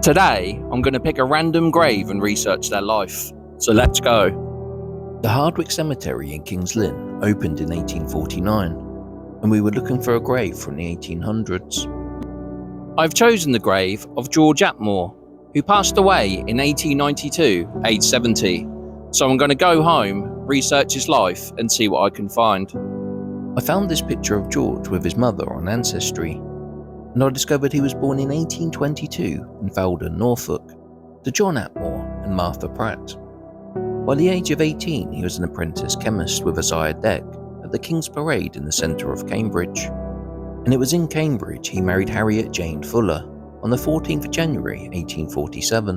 Today, I'm going to pick a random grave and research their life. So let's go. The Hardwick Cemetery in Kings Lynn opened in 1849, and we were looking for a grave from the 1800s. I've chosen the grave of George Atmore, who passed away in 1892, aged 70. So I'm going to go home, research his life, and see what I can find. I found this picture of George with his mother on Ancestry, and I discovered he was born in 1822 in Felden, Norfolk, to John Atmore and Martha Pratt. By the age of 18, he was an apprentice chemist with a Zayed deck at the King's Parade in the centre of Cambridge. And it was in Cambridge he married Harriet Jane Fuller on the 14th of January 1847.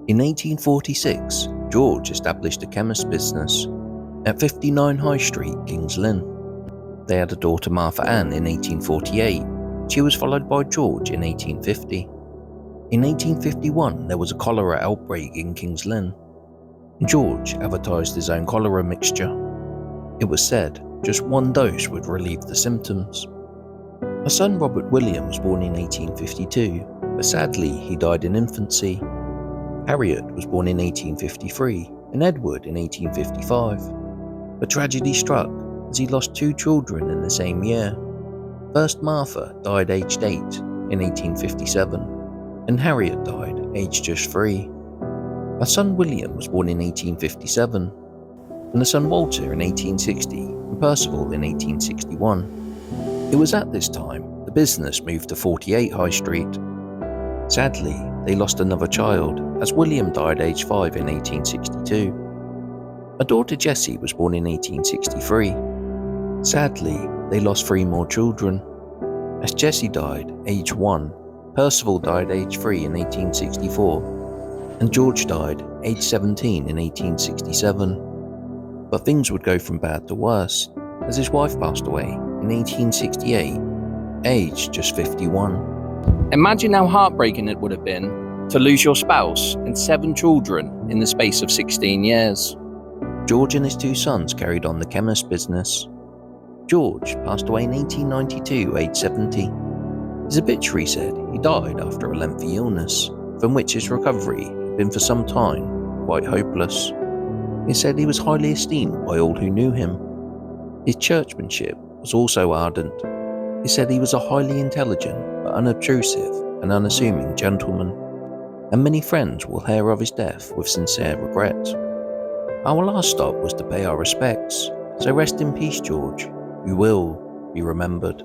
In 1846, George established a chemist's business at 59 High Street, Kings Lynn. They had a daughter, Martha Ann, in 1848. She was followed by George in 1850. In 1851, there was a cholera outbreak in Kings Lynn. George advertised his own cholera mixture. It was said just one dose would relieve the symptoms. A son, Robert William, was born in 1852, but sadly he died in infancy. Harriet was born in 1853 and Edward in 1855. But tragedy struck as he lost two children in the same year. First, Martha died aged 8 in 1857, and Harriet died aged just 3. A son, William, was born in 1857, and a son, Walter, in 1860, and Percival in 1861. It was at this time the business moved to 48 High Street. Sadly, they lost another child, as William died aged 5 in 1862. A daughter, Jessie, was born in 1863. Sadly, they lost 3 more children. As Jessie died aged 1, Percival died aged 3 in 1864, and George died aged 17 in 1867. But things would go from bad to worse, as his wife passed away in 1868, aged just 51. Imagine how heartbreaking it would have been to lose your spouse and 7 children in the space of 16 years. George and his 2 sons carried on the chemist business. George passed away in 1892, aged 70. His obituary said he died after a lengthy illness, from which his recovery had been for some time quite hopeless. It said he was highly esteemed by all who knew him. His churchmanship was also ardent. It said he was a highly intelligent but unobtrusive and unassuming gentleman, and many friends will hear of his death with sincere regret. Our last stop was to pay our respects, so rest in peace, George. You will be remembered.